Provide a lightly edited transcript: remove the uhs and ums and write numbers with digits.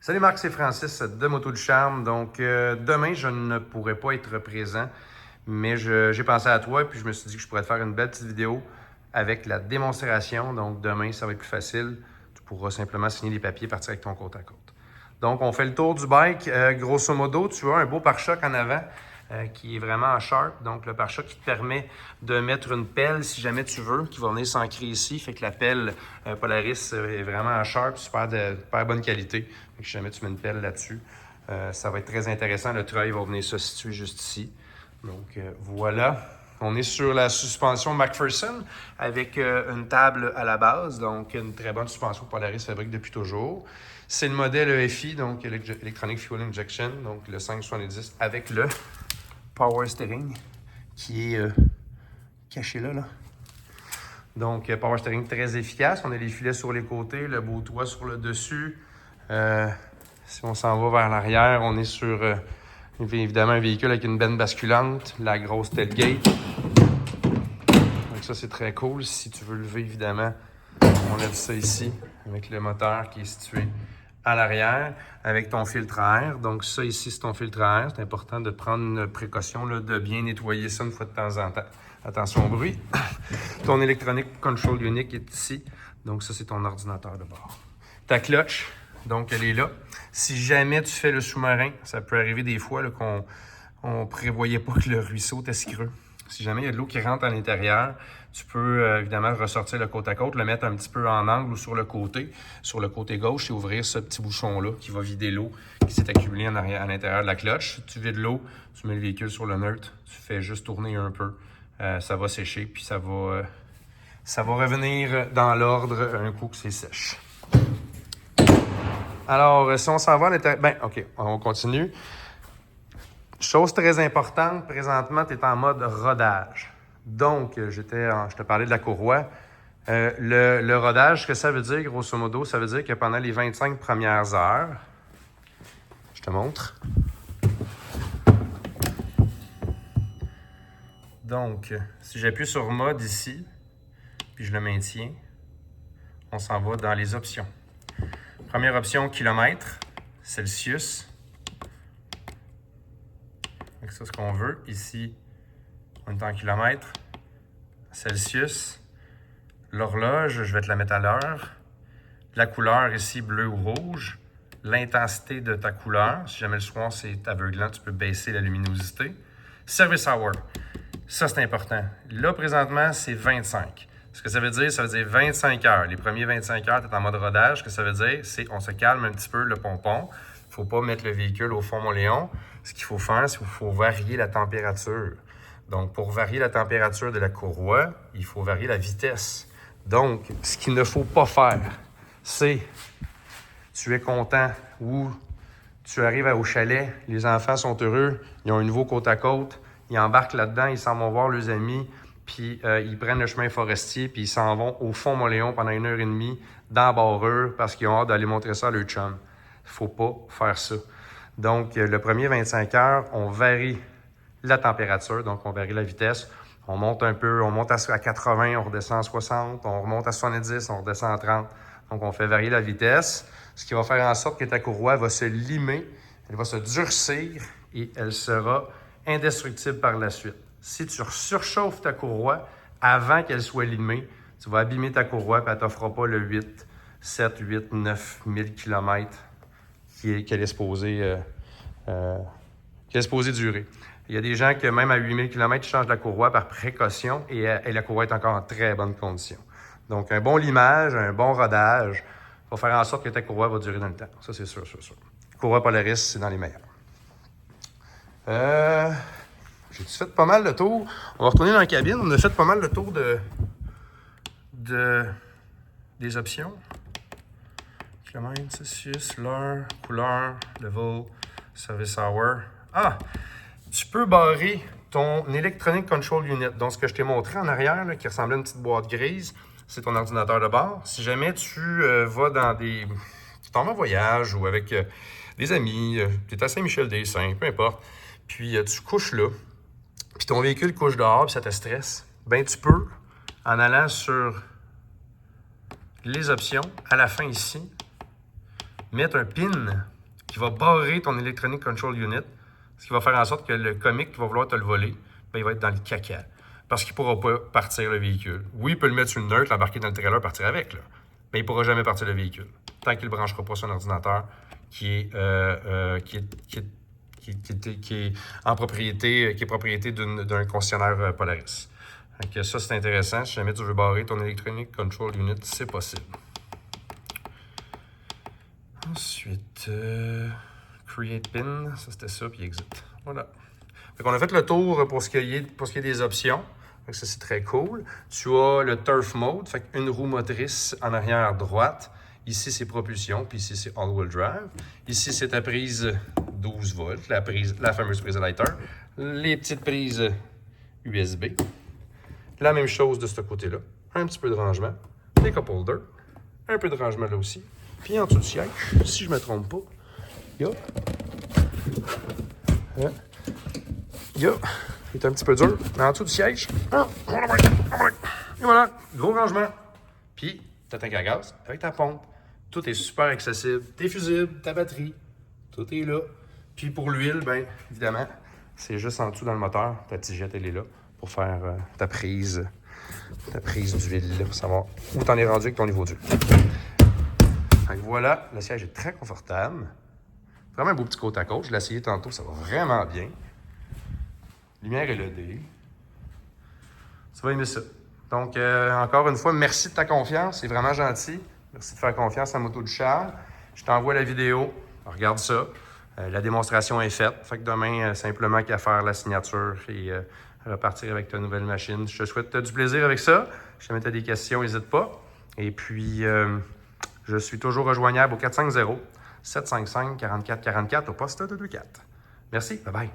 Salut Marc, c'est Francis de Moto du Charme. Donc, demain, je ne pourrai pas être présent, mais j'ai pensé à toi puis je me suis dit que je pourrais te faire une belle petite vidéo avec la démonstration. Donc, demain, ça va être plus facile. Tu pourras simplement signer les papiers et partir avec ton côte à côte. Donc, on fait le tour du bike. Grosso modo, tu as un beau pare-choc en avant qui est vraiment en sharp. Donc, le pare-choc qui te permet de mettre une pelle si jamais tu veux, qui va venir s'ancrer ici. Fait que la pelle Polaris est vraiment en sharp, super bonne qualité. Fait que si jamais tu mets une pelle là-dessus, ça va être très intéressant. Le treuil va venir se situer juste ici. Donc, voilà. On est sur la suspension McPherson avec une table à la base, donc une très bonne suspension que Polaris fabrique depuis toujours. C'est le modèle EFI, donc Electronic Fuel Injection, donc le 570 avec le Power Steering qui est caché là. Donc, Power Steering très efficace. On a les filets sur les côtés, le beau toit sur le dessus. Si on s'en va vers l'arrière, on est sur évidemment un véhicule avec une benne basculante, la grosse tailgate. Donc ça, c'est très cool. Si tu veux lever, évidemment, on lève ça ici avec le moteur qui est situé à l'arrière avec ton filtre à air. Donc ça ici, c'est ton filtre à air. C'est important de prendre une précaution là, de bien nettoyer ça une fois de temps en temps. Attention au bruit. Ton Electronic Control Unit est ici. Donc ça, c'est ton ordinateur de bord. Ta clutch, donc elle est là. Si jamais tu fais le sous-marin, ça peut arriver des fois là, qu'on ne prévoyait pas que le ruisseau était si creux. Si jamais il y a de l'eau qui rentre à l'intérieur, tu peux évidemment ressortir le côte à côte, le mettre un petit peu en angle ou sur le côté gauche, et ouvrir ce petit bouchon-là qui va vider l'eau qui s'est accumulée à l'intérieur de la clutch. Tu vides l'eau, tu mets le véhicule sur le neutre, tu fais juste tourner un peu, ça va sécher, puis ça va revenir dans l'ordre un coup que c'est sèche. Alors, si on s'en va à l'intérieur... OK, on continue. Chose très importante, présentement, tu es en mode rodage. Donc, je te parlais de la courroie. Le rodage, ce que ça veut dire, grosso modo, ça veut dire que pendant les 25 premières heures, je te montre. Donc, si j'appuie sur mode ici, puis je le maintiens, on s'en va dans les options. Première option, kilomètre, Celsius. Donc, ça, ce qu'on veut. Ici, on est en kilomètres. Celsius. L'horloge, je vais te la mettre à l'heure. La couleur ici, bleu ou rouge. L'intensité de ta couleur. Si jamais le soir, c'est aveuglant, tu peux baisser la luminosité. Service hour. Ça, c'est important. Là, présentement, c'est 25. Ce que ça veut dire 25 heures. Les premiers 25 heures, tu es en mode rodage. Ce que ça veut dire, c'est qu'on se calme un petit peu le pompon. Il ne faut pas mettre le véhicule au fond Mont-Léon. Ce qu'il faut faire, c'est qu'il faut varier la température. Donc, pour varier la température de la courroie, il faut varier la vitesse. Donc, ce qu'il ne faut pas faire, c'est tu es content ou tu arrives au chalet, les enfants sont heureux, ils ont un nouveau côte à côte, ils embarquent là-dedans, ils s'en vont voir leurs amis, puis ils prennent le chemin forestier, puis ils s'en vont au fond Mont-Léon pendant 1h30 dans la barrure parce qu'ils ont hâte d'aller montrer ça à leur chum. Il ne faut pas faire ça. Donc, le premier 25 heures, on varie la température, donc on varie la vitesse. On monte un peu, on monte à 80, on redescend à 60, on remonte à 70, on redescend à 30. Donc, on fait varier la vitesse, ce qui va faire en sorte que ta courroie va se limer, elle va se durcir et elle sera indestructible par la suite. Si tu surchauffes ta courroie avant qu'elle soit limée, tu vas abîmer ta courroie et elle ne t'offrira pas le 8, 7, 8, 9 000 km qu'elle est supposée durer. Il y a des gens qui, même à 8000 km, changent la courroie par précaution et la courroie est encore en très bonne condition. Donc, un bon limage, un bon rodage va faire en sorte que ta courroie va durer dans le temps. Ça, c'est sûr. Courroie Polaris, c'est dans les meilleurs. J'ai-tu fait pas mal le tour? On va retourner dans la cabine. On a fait pas mal le tour des options. Kilomètre, Celsius, l'heure, couleur, level, service hour. Tu peux barrer ton Electronic Control Unit. Donc, ce que je t'ai montré en arrière, là, qui ressemblait à une petite boîte grise, c'est ton ordinateur de bord. Si jamais tu vas dans tu t'en vas en voyage ou avec des amis, tu es à Saint-Michel-des-Saints, peu importe, puis tu couches là, puis ton véhicule couche dehors, puis ça te stresse, ben tu peux, en allant sur les options, à la fin ici, mettre un pin qui va barrer ton Electronic Control Unit, ce qui va faire en sorte que le comique qui va vouloir te le voler, ben, il va être dans le caca. Parce qu'il ne pourra pas partir le véhicule. Oui, il peut le mettre sur une neutre, l'embarquer dans le trailer, partir avec, là. Mais il ne pourra jamais partir le véhicule. Tant qu'il ne branchera pas sur un ordinateur qui est en propriété, qui est propriété d'un concessionnaire Polaris. Donc ça, c'est intéressant. Si jamais tu veux barrer ton Electronic Control Unit, c'est possible. Ensuite, Create Pin, ça c'était ça, puis Exit. Voilà. Donc on a fait le tour pour ce qui est des options. Donc ça, c'est très cool. Tu as le Turf Mode, fait une roue motrice en arrière droite. Ici, c'est propulsion, puis ici, c'est all-wheel drive. Ici, c'est ta prise 12 volts, la fameuse prise lighter. Les petites prises USB. La même chose de ce côté-là. Un petit peu de rangement. Des cup holders. Un peu de rangement là aussi. Puis en dessous du siège, si je ne me trompe pas, il est un petit peu dur, mais en dessous du siège, et voilà, gros rangement. Puis, ta tank à gaz avec ta pompe. Tout est super accessible. Tes fusibles, ta batterie, tout est là. Puis pour l'huile, bien évidemment, c'est juste en dessous dans le moteur. Ta tigette, elle est là pour faire ta prise d'huile, pour savoir où tu en es rendu avec ton niveau d'huile. Donc voilà, le siège est très confortable. Vraiment un beau petit côte à côte. Je l'ai essayé tantôt, ça va vraiment bien. Lumière LED. Tu vas aimer ça. Donc, encore une fois, merci de ta confiance. C'est vraiment gentil. Merci de faire confiance à Moto du Charme. Je t'envoie la vidéo. Regarde ça. La démonstration est faite. Fait que demain, simplement qu'à faire la signature et repartir avec ta nouvelle machine. Je te souhaite du plaisir avec ça. Si jamais tu as des questions, n'hésite pas. Et puis, je suis toujours rejoignable au 450-755-4444 au poste 224. Merci. Bye bye.